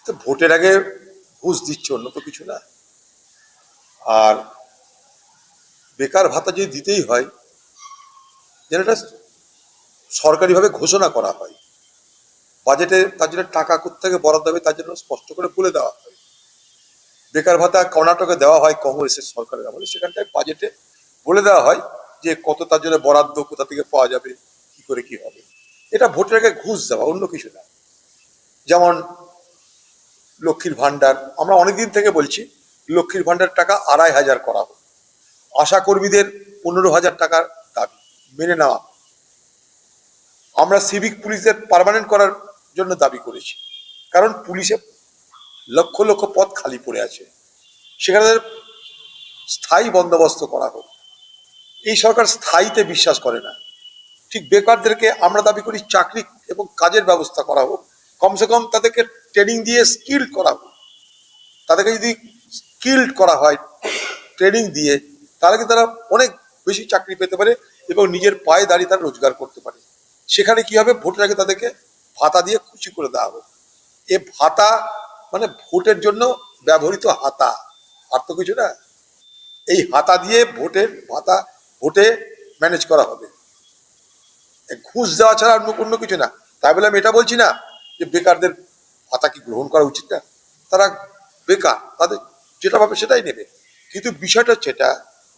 তো ভোটের আগে ঘুষ দিচ্ছে, অন্য তো কিছু না। আর বেকার ভাতা যদি দিতেই হয়, যেন এটা সরকারিভাবে ঘোষণা করা হয়, বাজেটে তার জন্য টাকা কোত্থেকে বরাদ্দ হবে তার জন্য স্পষ্ট করে বলে দেওয়া হয়। বেকার ভাতা কর্ণাটকে দেওয়া হয় কংগ্রেসের সরকারের আমলে, সেখানটায় বাজেটে বলে দেওয়া হয় যে কত তার জন্য বরাদ্দ কোথা থেকে পাওয়া যাবে, কি করে কি হবে। এটা ভোটের আগে ঘুষ দেওয়া, অন্য কিছু না। যেমন লক্ষ্মীর ভান্ডার, আমরা অনেকদিন থেকে বলছি লক্ষ্মীর ভান্ডার টাকা ২৫০০ করা হোক, আশা কর্মীদের ১৫,০০০ টাকার দাবি মেনে নেওয়া। আমরা সিভিক পুলিশদের পার্মানেন্ট করার জন্য দাবি করেছি, কারণ পুলিশে লক্ষ লক্ষ পদ খালি পড়ে আছে, সেখানে স্থায়ী বন্দোবস্ত করা হোক। এই সরকার স্থায়ীতে বিশ্বাস করে না। ঠিক বেকারদেরকে আমরা দাবি করি চাকরি এবং কাজের ব্যবস্থা করা হোক, কমসে কম তাদেরকে ট্রেনিং দিয়ে স্কিল করা হোক। তাদেরকে যদি স্কিল্ড করা হয় ট্রেনিং দিয়ে, তাহলে কি তারা অনেক বেশি চাকরি পেতে পারে এবং নিজের পায়ে দাঁড়িয়ে তারা রোজগার করতে পারে। সেখানে কি হবে, ভোটের আগে তাদেরকে ভাতা দিয়ে খুশি করে দেওয়া হবে। এ ভাতা মানে ভোটের জন্য ব্যবহৃত হাতা, আর তো কিছু না। এই হাতা দিয়ে ভোটের ভাতা ভোটে ম্যানেজ করা হবে, ঘুষ দেওয়া ছাড়া অন্য কিছু না। তাই বলে আমি এটা বলছি না যে বেকারদের ভাতা কি গ্রহণ করা উচিত না, তারা বেকার, তাদের যেটা ভাবে সেটাই নেবে। কিন্তু বিষয়টা হচ্ছে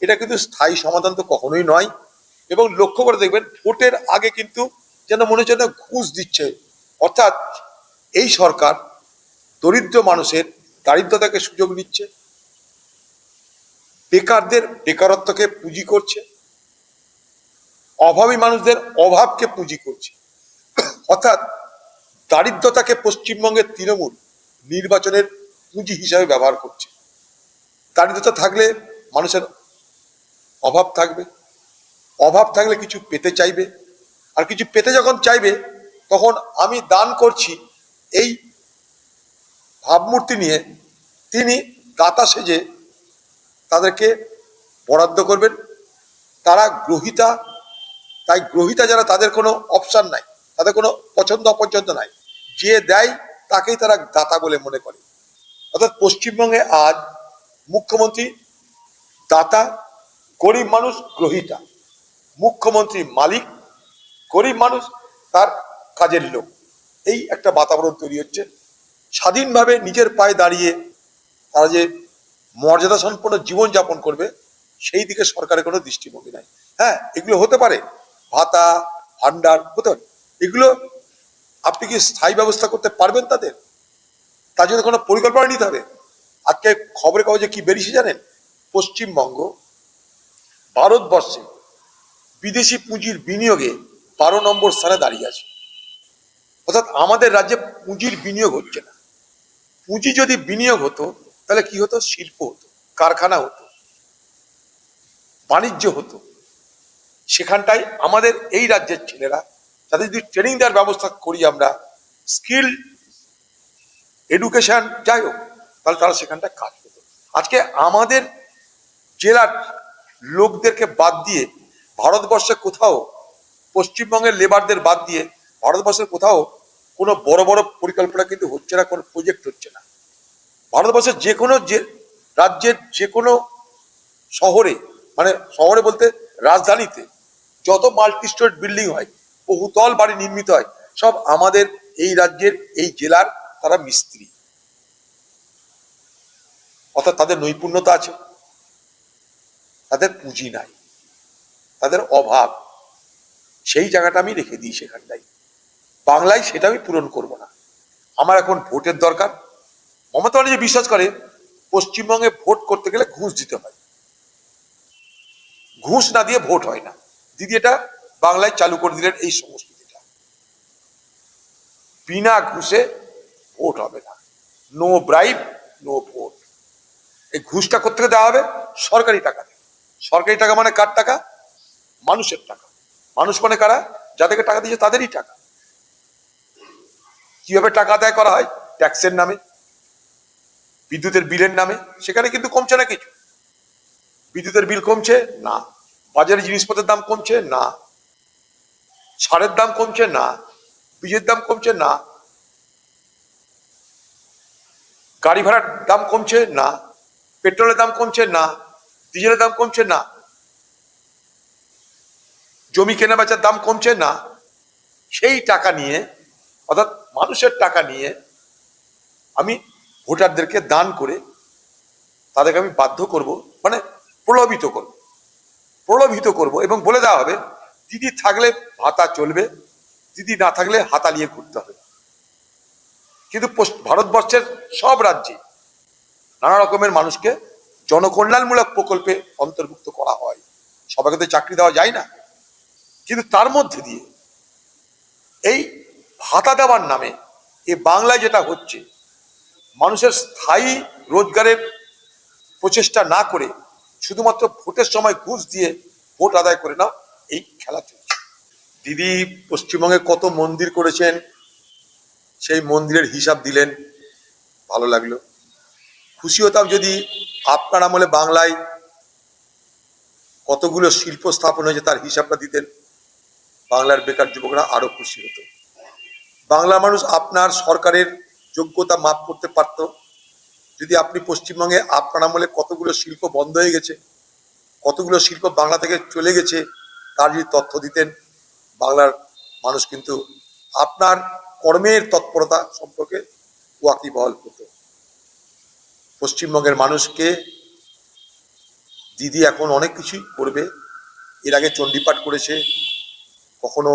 এটা কিন্তু স্থায়ী সমাধান তো কখনোই নয়। এবং লক্ষ্য করে দেখবেন ভোটের আগে কিন্তু যেন মনে হচ্ছে না ঘুষ দিচ্ছে। অর্থাৎ এই সরকার দরিদ্র মানুষের দারিদ্রতাকে সুযোগ নিচ্ছে, বেকারদের বেকারত্বকে পুঁজি করছে, অভাবী মানুষদের অভাবকে পুঁজি করছে। অর্থাৎ দারিদ্রতাকে পশ্চিমবঙ্গের তৃণমূল নির্বাচনের পুঁজি হিসাবে ব্যবহার করছে। দারিদ্রতা থাকলে মানুষের অভাব থাকবে, অভাব থাকলে কিছু পেতে চাইবে, আর কিছু পেতে যখন চাইবে তখন আমি দান করছি এই ভাবমূর্তি নিয়ে তিনি দাতা সেজে তাদেরকে বরাদ্দ করবেন। তারা গ্রহিতা, তাই গ্রহিতা যারা তাদের কোনো অপশন নাই, তাদের কোনো পছন্দ অপছন্দ নাই, যে দেয় তাকেই তারা দাতা বলে মনে করে। অর্থাৎ পশ্চিমবঙ্গে আজ মুখ্যমন্ত্রী দাতা, গরিব মানুষ গ্রহিতা। মুখ্যমন্ত্রী মালিক, গরিব মানুষ তার কাজের লোক। এই একটা বাতাবরণ তৈরি হচ্ছে। স্বাধীনভাবে নিজের পায়ে দাঁড়িয়ে তারা যে মর্যাদা সম্পন্ন জীবন যাপন করবে সেই দিকে সরকারের কোনো দৃষ্টিভঙ্গি নাই। হ্যাঁ, এগুলো হতে পারে, ভাতা ভান্ডার হতে পারে, এগুলো আপনি কি স্থায়ী ব্যবস্থা করতে পারবেন তাদের? তার জন্য কোনো পরিকল্পনা নিতে হবে। আজকে খবরের কাগজে কি বেরিয়েছে জানেন? পশ্চিমবঙ্গ ভারতবর্ষে বিদেশি পুঁজির বিনিয়োগে ১২ নম্বর স্থানে দাঁড়িয়ে আছে। অর্থাৎ আমাদের রাজ্যে পুঁজির বিনিয়োগ হচ্ছে না। পুঁজি যদি বিনিয়োগ হতো তাহলে কি হতো, শিল্প হতো, কারখানা হতো, বাণিজ্য হতো। সেখানটাই আমাদের এই রাজ্যের ছেলেরা, তাদের যদি ট্রেনিং দেওয়ার ব্যবস্থা করি আমরা, স্কিল এডুকেশন যাই হোক, তাহলে তারা সেখানটায় কাজ করতো। আজকে আমাদের জেলার লোকদেরকে বাদ দিয়ে ভারতবর্ষে কোথাও, পশ্চিমবঙ্গের লেবারদের বাদ দিয়ে ভারতবর্ষের কোথাও কোনো বড় বড় পরিকল্পনা কিন্তু হচ্ছে না, কোনো প্রজেক্ট হচ্ছে না। ভারতবর্ষের যে কোনো রাজ্যের যে কোনো শহরে, মানে শহরে বলতে রাজধানীতে যত মাল্টি স্টোরেড বিল্ডিং হয়, বহুতল বাড়ি নির্মিত হয়, সব আমাদের এই রাজ্যের এই জেলার তারা মিস্ত্রি। অর্থাৎ তাদের নৈপুণ্যতা আছে, তাদের পুঁজি নাই, তাদের অভাব। সেই জায়গাটা আমি রেখে দিই সেখানটাই। বাংলায় সেটা আমি পূরণ করব না। আমার এখন ভোটের দরকার। মমতা ব্যানার্জি বিশ্বাস করে পশ্চিমবঙ্গে ভোট করতে গেলে ঘুষ দিতে হয়, ঘুষ না দিয়ে ভোট হয় না। দিদি এটা বাংলায় চালু করে দিলেন এই সংস্কৃতিটা, বিনা ঘুষে ভোট হবে না, নো ব্রাইব নো ভোট। এই ঘুষটা কোথেকে দেওয়া হবে? সরকারি টাকা থেকে। সরকারি টাকা মানে কার টাকা? মানুষের টাকা। মানুষ মানে কারা? যাদেরকে টাকা দিয়েছে তাদেরই টাকা। কিভাবে টাকা আদায় করা হয়? ট্যাক্সের নামে, বিদ্যুতের বিলের নামে। সেখানে কিন্তু কমছে না কিছু। বিদ্যুতের বিল কমছে না, বাজারে জিনিসপত্রের দাম কমছে না, সারের দাম কমছে না, বীজের দাম কমছে না। গাড়ি ভাড়ার দাম কমছে না, পেট্রোলের দাম কমছে না, ডিজেলের দাম কমছে না, জমি কেনা বেচার দাম কমছে না। সেই টাকা নিয়ে, অর্থাৎ মানুষের টাকা নিয়ে আমি ভোটারদেরকে দান করে তাদেরকে আমি বাধ্য করব, মানে প্রলোভিত করব, এবং বলে দেওয়া হবে দিদি থাকলে ভাতা চলবে, দিদি না থাকলে হাতা নিয়ে ঘুরতে হবে। কিন্তু ভারতবর্ষের সব রাজ্যে নানা রকমের মানুষকে জনকল্যাণমূলক প্রকল্পে অন্তর্ভুক্ত করা হয়। সবাইকে তো চাকরি দেওয়া যায় না, কিন্তু তার মধ্যে দিয়ে এই ভাতা দেওয়ার নামে এ বাংলায় যেটা হচ্ছে, মানুষের স্থায়ী রোজগারের প্রচেষ্টা না করে শুধুমাত্র ভোটের সময় ঘুষ দিয়ে ভোট আদায় করে নাও, এই খেলা চলছে। দিদি পশ্চিমবঙ্গে কত মন্দির করেছেন, সেই মন্দিরের হিসাব দিলেন, ভালো লাগলো। খুশি হতাম যদি আপনার আমলে বাংলায় কতগুলো শিল্প স্থাপন হয়েছে তার হিসাবটা দিতেন, বাংলার বেকার যুবকরা আরো খুশি হতো। বাংলার মানুষ আপনার সরকারের যোগ্যতা মাপ করতে পারত যদি আপনি পশ্চিমবঙ্গে আপনার আমলে কতগুলো শিল্প বন্ধ হয়ে গেছে, কতগুলো শিল্প বাংলা থেকে চলে গেছে তার যদি তথ্য দিতেন, বাংলার মানুষ কিন্তু আপনার কর্মের তৎপরতা সম্পর্কে ওয়াকিবহাল হতো। পশ্চিমবঙ্গের মানুষকে দিদি এখন অনেক কিছুই করবে। এর আগে চণ্ডীপাঠ করেছে, কখনো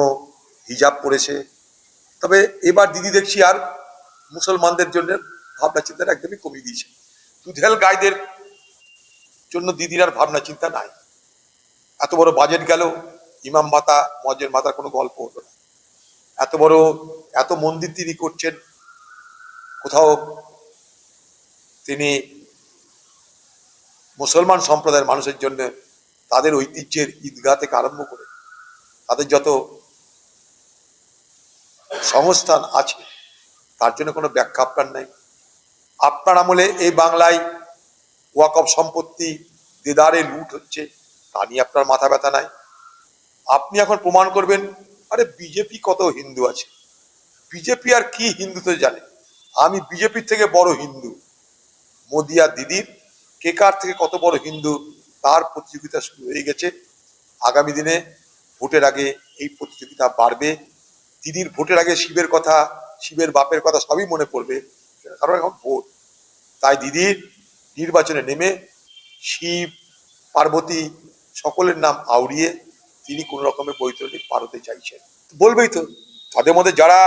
হিজাব পড়েছে, তবে এবার দিদি দেখছি আর মুসলমানদের জন্য ভাবনা চিন্তাটা একদমই কমিয়ে দিয়েছে। দুধেল গাইদের জন্য দিদির আর ভাবনা চিন্তা নাই। এত বড় বাজেট গেল, ইমাম ভাতা মজের মাতার কোনো গল্প হতো না। এত মন্দির তিনি করছেন, কোথাও তিনি মুসলমান সম্প্রদায়ের মানুষের জন্য তাদের ঐতিহ্যের ঈদগাহ থেকে আরম্ভ করে তাদের যত সংস্থান আছে তার জন্য কোনো ব্যাখ্যা আপনার নাই। আপনার আমলে এই বাংলায় ওয়াকফ সম্পত্তি দেদারে লুট হচ্ছে, তা নিয়ে আপনার মাথা ব্যথা নাই। আপনি এখন প্রমাণ করবেন, আরে বিজেপি কত হিন্দু আছে, বিজেপি আর কি হিন্দুত্ব জানে, আমি বিজেপির থেকে বড় হিন্দু। মোদি আর দিদির কে কার থেকে কত বড় হিন্দু তার প্রতিযোগিতা শুরু হয়ে গেছে। আগামী দিনে ভোটের আগে এই প্রতিযোগিতা বাড়বে। দিদির ভোটের আগে শিবের কথা, শিবের বাপের কথা সবই মনে পড়বে, কারণ এখন ভোট। তাই দিদির নির্বাচনে নেমে শিব পার্বতী সকলের নাম আউড়িয়ে তিনি কোন রকমের বৈতরণী পার হতে চাইছেন। বলবেই তো, তাদের মধ্যে যারা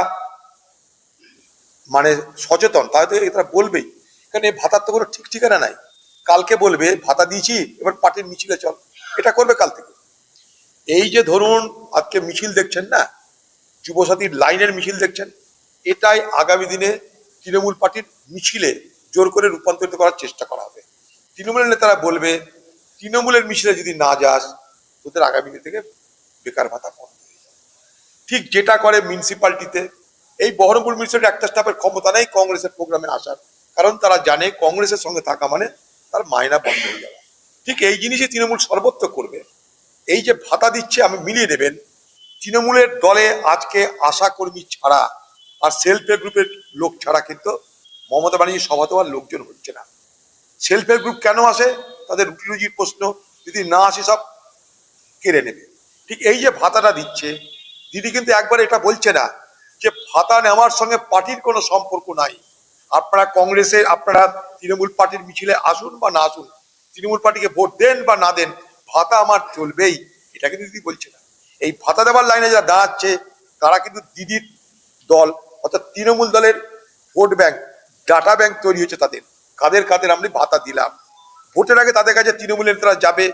মানে সচেতন তাহলে তো এটা বলবেই। এখানে ভাতার তো কোনো ঠিক ঠিকানা নাই। কালকে বলবে ভাতা দিয়েছি এবার পার্টির মিছিলে চল, এটা করবে কাল থেকে। এই যে ধরুন আজকে মিছিল দেখছেন না, যুবসাথীর লাইনের মিছিল দেখছেন, এটাই আগামী দিনে তৃণমূল পার্টির মিছিলে জোর করে রূপান্তরিত করার চেষ্টা করা হবে। তৃণমূলের নেতারা বলবে তৃণমূলের মিছিলে যদি না যাস তোদের আগামী দিন থেকে বেকার ভাতা বন্ধ হয়ে যাবে। ঠিক যেটা করে মিউনিসিপালিটিতে, এই বহরমপুর মিউনিসিপালিটি একটা স্টাফের ক্ষমতা নেই কংগ্রেসের প্রোগ্রামে আসার, কারণ তারা জানে কংগ্রেসের সঙ্গে থাকা মানে তার মায়না বন্ধ হয়ে যাবে। ঠিক এই জিনিসই তৃণমূল সর্বত্র করবে। এই যে ভাতা দিচ্ছে আমি মিলিয়ে দেবেন, তৃণমূলের দলে আজকে আশা কর্মী ছাড়া আর সেলফ হেল্প গ্রুপের লোক ছাড়া কিন্তু মমতা ব্যানার্জি সভা দেওয়ার লোকজন হচ্ছে না। সেলফ হেল্প গ্রুপ কেন আসে? তাদের রুটি রুজির প্রশ্ন, যদি না আসে সব কেড়ে নেবে। ঠিক এই যে ভাতাটা দিচ্ছে, দিদি কিন্তু একবার এটা বলছে না যে ভাতা নেওয়ার সঙ্গে পার্টির কোনো সম্পর্ক নাই। আপনারা কংগ্রেসের, আপনারা তৃণমূল পার্টির মিছিলে আসুন বা না আসুন, তৃণমূল পার্টিকে ভোট দেন বা না দেন, ভাতা আমার চলবেই, এটা কিন্তু দিদি বলছে না। এই ভাতা দেওয়ার লাইনে যারা দাঁড়াচ্ছে তারা কিন্তু দিদির দল, অর্থাৎ তৃণমূল দলের ভোট ব্যাংক, ডাটা ব্যাংক তৈরি হয়েছে তাদের, কাদের কাদের আমরা ভাতা দিলাম। ভোটের আগে তাদের কাছে তৃণমূলের নেতারা যাবে,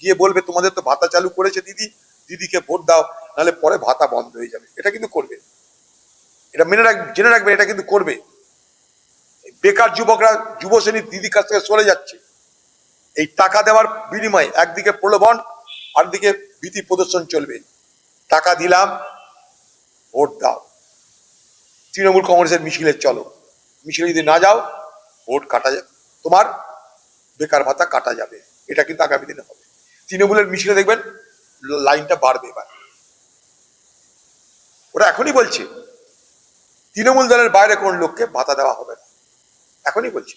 গিয়ে বলবে তোমাদের তো ভাতা চালু করেছে দিদি, দিদিকে ভোট দাও, নাহলে পরে ভাতা বন্ধ হয়ে যাবে। এটা কিন্তু করবে, এটা জেনে রাখবে, এটা কিন্তু করবে। বেকার যুবকরা যুব শ্রেণীর দিদির কাছ থেকে সরে যাচ্ছে এই টাকা দেওয়ার বিনিময়ে। একদিকে প্রলোভন, আরেকদিকে ভীতি প্রদর্শন চলবে। টাকা দিলাম, ভোট দাও, তৃণমূল কংগ্রেসের মিছিলে চলো, মিছিলে যদি না যাও ভোট কাটা যাবে, তোমার বেকার ভাতা কাটা যাবে। এটা কিন্তু আগামী দিনে হবে। তৃণমূলের মিছিলে দেখবেন লাইনটা বাড়বে। এবার ওরা এখনই বলছে তৃণমূল দলের বাইরে কোন লোককে ভাতা দেওয়া হবে না, এখনই বলছি।